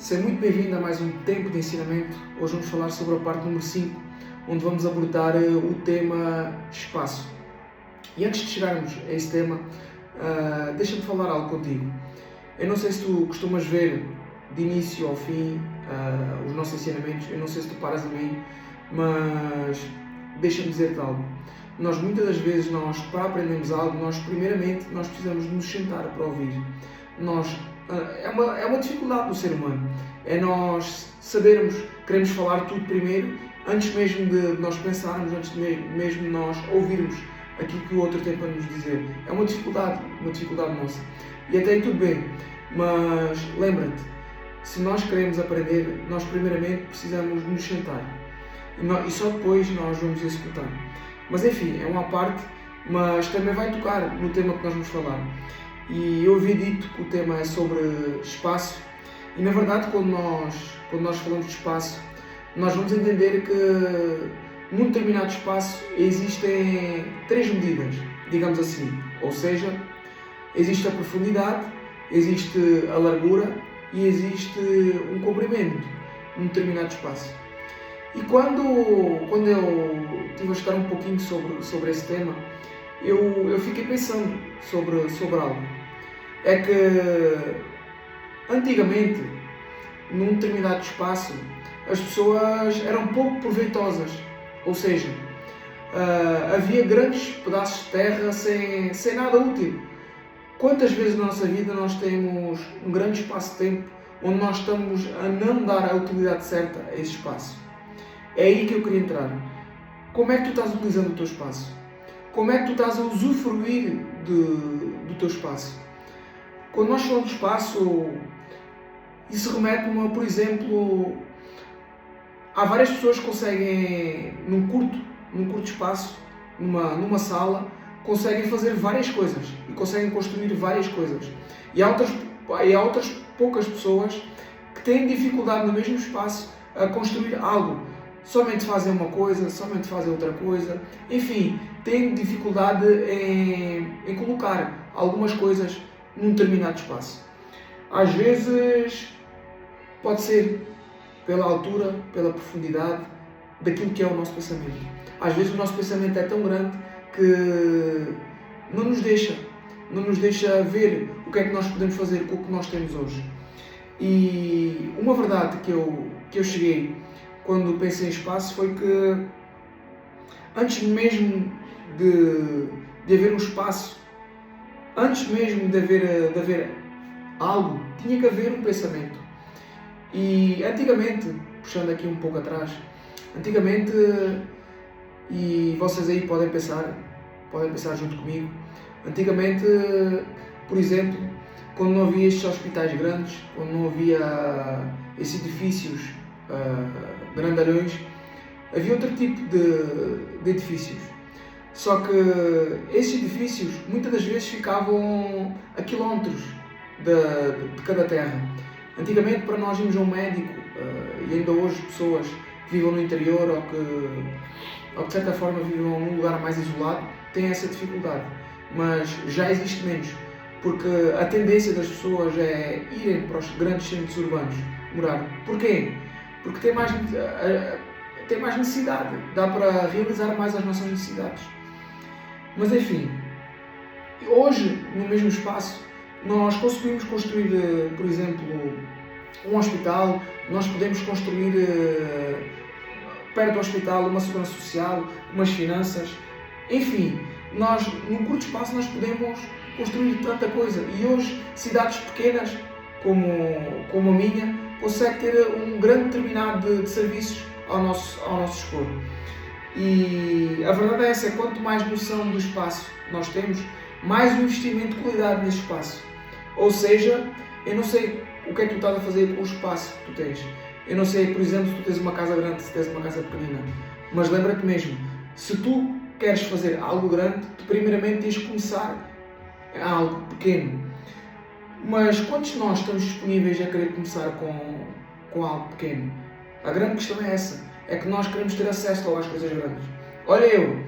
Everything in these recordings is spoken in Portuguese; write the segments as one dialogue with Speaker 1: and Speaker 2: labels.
Speaker 1: Seja muito bem-vindo a mais um tempo de ensinamento. Hoje vamos falar sobre a parte número 5, onde vamos abordar o tema espaço. E antes de chegarmos a esse tema, deixa-me falar algo contigo. Eu não sei se tu costumas ver de início ao fim os nossos ensinamentos, eu não sei se tu paras a mim, mas deixa-me dizer-te algo. Nós muitas das vezes, para aprendermos algo, primeiramente precisamos de nos sentar para ouvir. É uma dificuldade do ser humano. É nós sabermos, queremos falar tudo primeiro, antes mesmo de nós pensarmos, antes mesmo de nós ouvirmos aquilo que o outro tem para nos dizer. É uma dificuldade nossa. E até aí tudo bem, mas lembra-te, se nós queremos aprender, nós primeiramente precisamos nos sentar. E só depois nós vamos executar. Mas enfim, é uma parte, mas também vai tocar no tema que nós vamos falar. E eu ouvi dito que o tema é sobre espaço, e na verdade quando nós falamos de espaço, nós vamos entender que num determinado espaço existem três medidas, digamos assim, ou seja, existe a profundidade, existe a largura e existe um comprimento num determinado espaço. E quando eu estive a estudar um pouquinho sobre esse tema, eu fiquei pensando sobre algo. É que antigamente, num determinado espaço, as pessoas eram pouco proveitosas, ou seja, havia grandes pedaços de terra sem nada útil. Quantas vezes na nossa vida nós temos um grande espaço de tempo onde nós estamos a não dar a utilidade certa a esse espaço? É aí que eu queria entrar. Como é que tu estás utilizando o teu espaço? Como é que tu estás a usufruir do teu espaço? Quando nós falamos de espaço, isso remete-me, por exemplo, há várias pessoas que conseguem, num curto espaço, numa sala, conseguem fazer várias coisas e conseguem construir várias coisas. E há outras poucas pessoas que têm dificuldade no mesmo espaço a construir algo. Somente fazem uma coisa, somente fazem outra coisa, enfim, têm dificuldade em colocar algumas coisas num determinado espaço. Às vezes pode ser pela altura, pela profundidade daquilo que é o nosso pensamento. Às vezes o nosso pensamento é tão grande que não nos deixa ver o que é que nós podemos fazer com o que nós temos hoje. E uma verdade que eu cheguei quando pensei em espaço foi que antes mesmo de haver um espaço, antes mesmo de haver algo, tinha que haver um pensamento. E antigamente, puxando aqui um pouco atrás, e vocês aí podem pensar junto comigo, antigamente, por exemplo, quando não havia estes hospitais grandes, quando não havia esses edifícios grandalhões, havia outro tipo de edifícios. Só que esses edifícios muitas das vezes ficavam a quilómetros de cada terra. Antigamente, para nós irmos a um médico, e ainda hoje pessoas que vivem no interior ou que de certa forma vivem num lugar mais isolado, têm essa dificuldade. Mas já existe menos, porque a tendência das pessoas é irem para os grandes centros urbanos morar. Porquê? Porque tem mais necessidade, dá para realizar mais as nossas necessidades. Mas enfim, hoje, no mesmo espaço, nós conseguimos construir, por exemplo, um hospital, nós podemos construir perto do hospital uma segurança social, umas finanças, enfim, num curto espaço nós podemos construir tanta coisa. E hoje, cidades pequenas, como a minha, consegue ter um grande determinado de serviços ao nosso dispor. E a verdade é essa, quanto mais noção do espaço nós temos, mais um investimento de qualidade nesse espaço. Ou seja, eu não sei o que é que tu estás a fazer com o espaço que tu tens. Eu não sei, por exemplo, se tu tens uma casa grande, se tens uma casa pequenina. Mas lembra-te mesmo, se tu queres fazer algo grande, tu primeiramente tens de começar a algo pequeno. Mas quantos de nós estamos disponíveis a querer começar com algo pequeno? A grande questão é essa, é que nós queremos ter acesso às coisas grandes. Olha,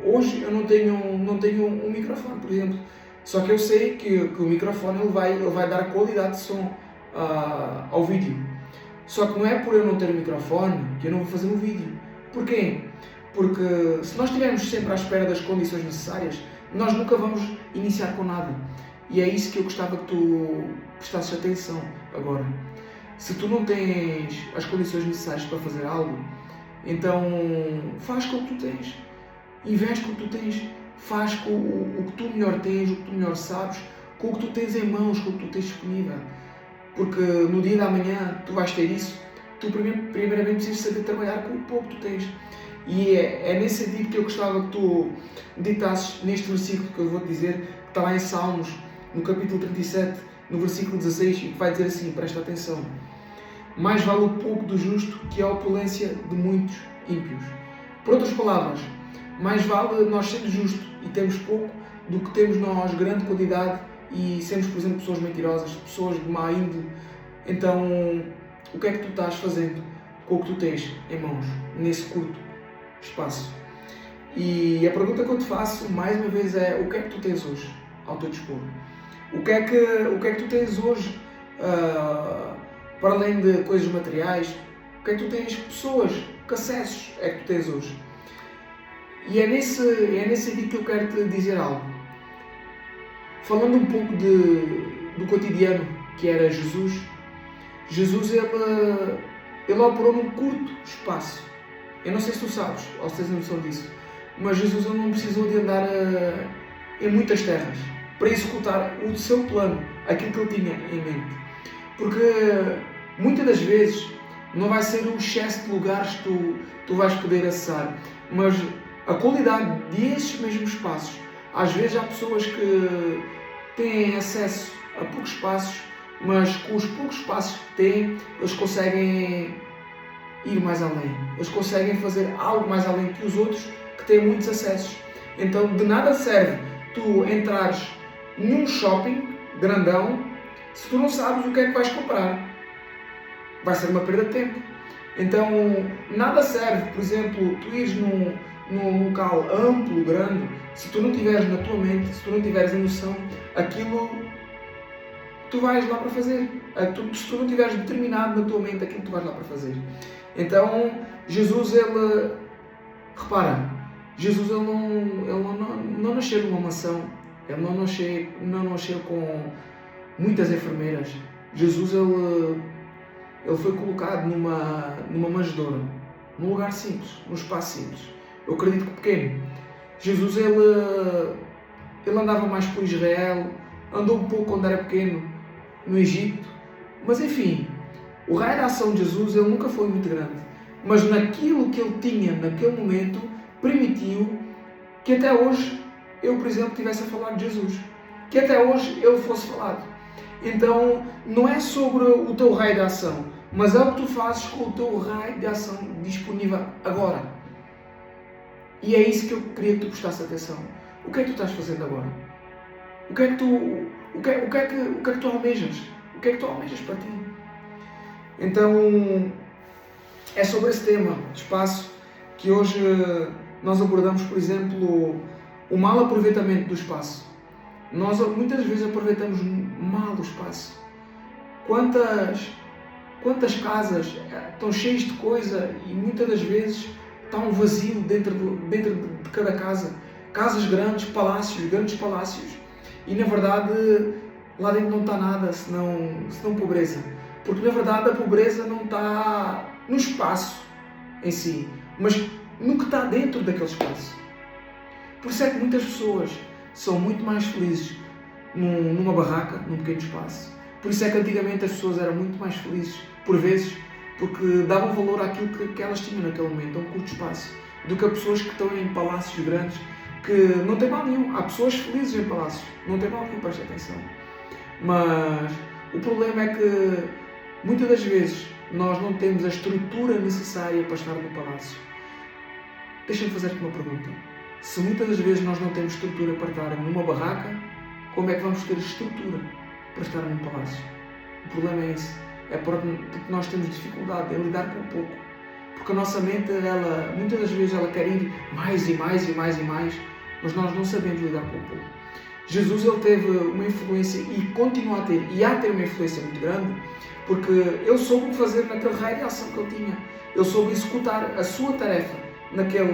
Speaker 1: hoje eu não tenho um microfone, por exemplo, só que eu sei que o microfone ele vai dar qualidade de som ao vídeo. Só que não é por eu não ter o microfone que eu não vou fazer um vídeo. Porquê? Porque se nós estivermos sempre à espera das condições necessárias, nós nunca vamos iniciar com nada. E é isso que eu gostava que tu prestasses atenção agora. Se tu não tens as condições necessárias para fazer algo, então faz com o que tu tens. Investe com o que tu tens. Faz com o que tu melhor tens, o que tu melhor sabes, com o que tu tens em mãos, com o que tu tens disponível. Porque no dia da manhã tu vais ter isso. Tu primeiramente precisas saber trabalhar com o pouco que tu tens. E é nesse sentido que eu gostava que tu ditasses neste versículo que eu vou-te dizer, que está lá em Salmos, no capítulo 37, no versículo 16, e que vai dizer assim, presta atenção: mais vale o pouco do justo que a opulência de muitos ímpios. Por outras palavras, mais vale nós sermos justos e termos pouco do que termos nós grande quantidade e sermos, por exemplo, pessoas mentirosas, pessoas de má índole. Então, o que é que tu estás fazendo com o que tu tens em mãos, nesse curto espaço? E a pergunta que eu te faço, mais uma vez, é: o que é que tu tens hoje ao teu dispor? O que é que tu tens hoje, para além de coisas materiais? O que é que tu tens? Pessoas, que acessos é que tu tens hoje? E é nesse sentido que eu quero te dizer algo. Falando um pouco do cotidiano que era Jesus, ele operou num curto espaço. Eu não sei se tu sabes, ou se tens noção disso, mas Jesus ele não precisou de andar em muitas terras para executar o seu plano, aquilo que ele tinha em mente. Porque muitas das vezes não vai ser o excesso de lugares que tu vais poder acessar, mas a qualidade desses mesmos espaços. Às vezes há pessoas que têm acesso a poucos espaços, mas com os poucos espaços que têm, eles conseguem ir mais além. Eles conseguem fazer algo mais além que os outros que têm muitos acessos. Então de nada serve tu entrares num shopping grandão se tu não sabes o que é que vais comprar. Vai ser uma perda de tempo. Então nada serve, por exemplo, tu ires num local amplo, grande, se tu não tiveres na tua mente, se tu não tiveres a noção, aquilo tu vais lá para fazer. Se tu não tiveres determinado na tua mente aquilo que tu vais lá para fazer. Então, Jesus, repara, Jesus não nasceu numa mansão, ele não nasceu com muitas enfermeiras. Jesus, ele foi colocado numa manjedoura, num lugar simples, num espaço simples. Eu acredito que pequeno. Jesus, ele andava mais por Israel, andou um pouco quando era pequeno no Egito, mas enfim, o raio de ação de Jesus ele nunca foi muito grande, mas naquilo que ele tinha naquele momento permitiu que até hoje eu, por exemplo, estivesse a falar de Jesus, que até hoje ele fosse falado. Então não é sobre o teu raio de ação, mas é o que tu fazes com o teu raio de ação disponível agora. E é isso que eu queria que tu prestasse atenção. O que é que tu estás fazendo agora? O que é que tu almejas? O que é que tu almejas para ti? Então, é sobre esse tema de espaço que hoje nós abordamos, por exemplo, o mau aproveitamento do espaço. Nós muitas vezes aproveitamos mal o espaço. Quantas casas estão cheias de coisa e muitas das vezes está um vazio dentro de cada casa. Casas grandes, grandes palácios. E na verdade, lá dentro não está nada, senão pobreza. Porque na verdade a pobreza não está no espaço em si, mas no que está dentro daquele espaço. Por isso é que muitas pessoas são muito mais felizes numa barraca, num pequeno espaço. Por isso é que antigamente as pessoas eram muito mais felizes, por vezes, porque davam valor àquilo que elas tinham naquele momento, a um curto espaço, do que a pessoas que estão em palácios grandes, que não tem mal nenhum. Há pessoas felizes em palácios, não tem mal nenhum, presta atenção. Mas o problema é que muitas das vezes nós não temos a estrutura necessária para estar no palácio. Deixa-me fazer-te uma pergunta. Se muitas das vezes nós não temos estrutura para estar numa barraca, como é que vamos ter estrutura para estar num palácio? O problema é esse. É porque nós temos dificuldade em lidar com o pouco. Porque a nossa mente, muitas das vezes, ela quer ir mais e mais e mais e mais, mas nós não sabemos lidar com o pouco. Jesus ele teve uma influência e continua a ter, e há ter uma influência muito grande Porque ele soube o que fazer naquele raio de ação que ele tinha. Ele soube executar a sua tarefa naquele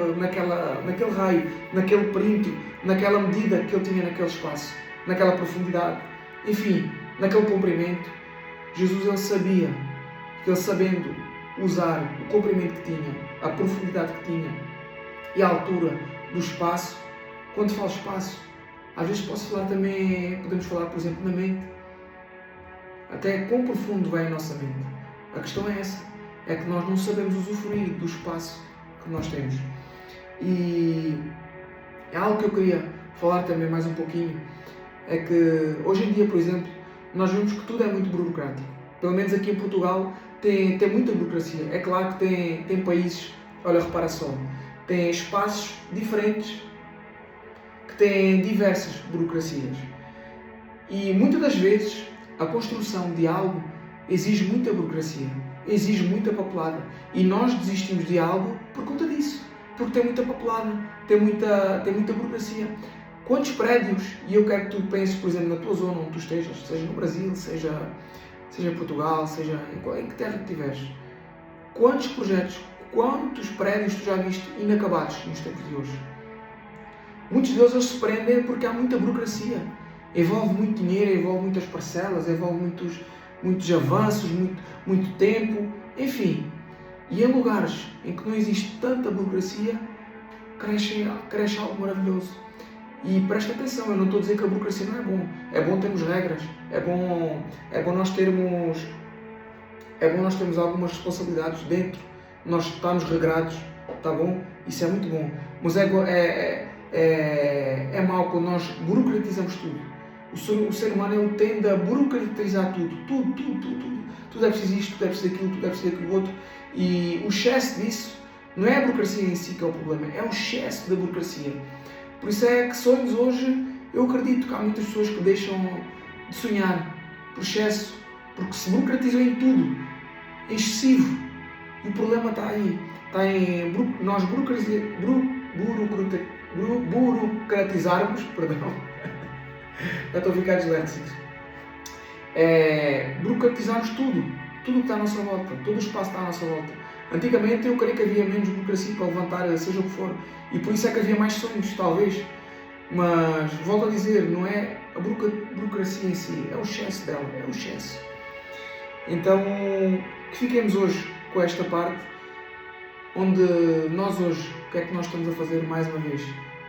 Speaker 1: raio, naquele perímetro, naquela medida que ele tinha naquele espaço, naquela profundidade. Enfim, naquele comprimento. Jesus, ele sabia que ele, sabendo usar o comprimento que tinha, a profundidade que tinha e a altura do espaço. Quando falo espaço, às vezes podemos falar, por exemplo, na mente. Até quão profundo vai a nossa mente. A questão é essa, é que nós não sabemos usufruir do espaço que nós temos. E é algo que eu queria falar também mais um pouquinho, é que hoje em dia, por exemplo, nós vemos que tudo é muito burocrático. Pelo menos aqui em Portugal tem muita burocracia. É claro que tem países, olha, repara só, tem espaços diferentes que têm diversas burocracias. E muitas das vezes a construção de algo exige muita burocracia, exige muita papelada. E nós desistimos de algo por conta disso, porque tem muita papelada, tem muita burocracia. Quantos prédios, e eu quero que tu penses, por exemplo, na tua zona onde tu estejas, seja no Brasil, seja em Portugal, seja em que terra que estiveres, quantos projetos, quantos prédios tu já viste inacabados nos tempos de hoje? Muitos deles eles se prendem porque há muita burocracia. Envolve muito dinheiro, envolve muitas parcelas, envolve muitos avanços, muito tempo, enfim. E em lugares em que não existe tanta burocracia, cresce algo maravilhoso. E presta atenção, eu não estou a dizer que a burocracia não é bom. É bom termos regras, é bom nós termos algumas responsabilidades dentro, nós estarmos regrados, tá bom? Isso é muito bom. Mas é mau quando nós burocratizamos tudo. O ser humano ele tende a burocratizar tudo. Tudo é preciso isto, tudo é preciso aquilo, tudo é preciso aquilo outro. E o excesso disso não é a burocracia em si que é o problema, é o excesso da burocracia. Por isso é que sonhos hoje, eu acredito que há muitas pessoas que deixam de sonhar por excesso, porque se burocratizam em tudo, é excessivo. E o problema está aí, está em nós burocratizarmos, perdão, já estou a ficar disléxico, burocratizarmos tudo que está à nossa volta, todo o espaço está à nossa volta. Antigamente eu creio que havia menos burocracia para levantar, seja o que for, e por isso é que havia mais sonhos, talvez. Mas, volto a dizer, não é a burocracia em si, é o excesso dela, é o excesso. Então, que fiquemos hoje com esta parte, onde nós hoje, o que é que nós estamos a fazer mais uma vez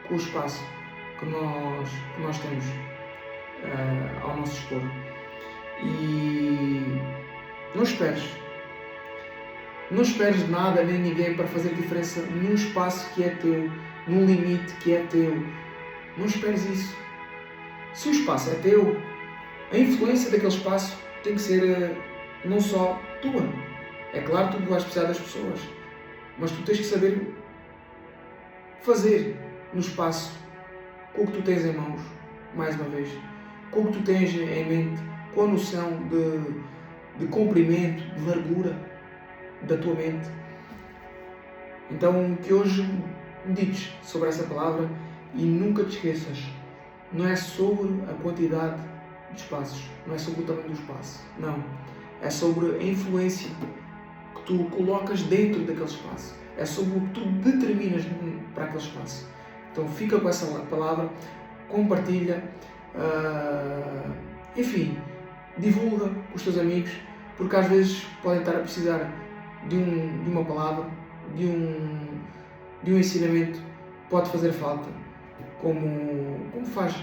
Speaker 1: com o espaço que nós temos ao nosso dispor. E não esperes nada nem ninguém para fazer diferença num espaço que é teu, num limite que é teu. Não esperes isso. Se o espaço é teu, a influência daquele espaço tem que ser não só tua. É claro que tu vais precisar das pessoas, mas tu tens que saber fazer no espaço com o que tu tens em mãos, mais uma vez, com o que tu tens em mente, com a noção de comprimento, de largura da tua mente. Então, que hoje medites sobre essa palavra e nunca te esqueças, não é sobre a quantidade de espaços, não é sobre o tamanho do espaço, não. É sobre a influência que tu colocas dentro daquele espaço, é sobre o que tu determinas para aquele espaço. Então fica com essa palavra, compartilha, enfim, divulga com os teus amigos, porque às vezes podem estar a precisar de uma palavra, de um ensinamento, pode fazer falta, como faz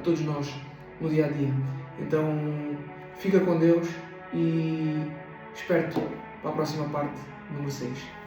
Speaker 1: todos nós no dia a dia. Então fica com Deus e espero-te para a próxima parte, número 6.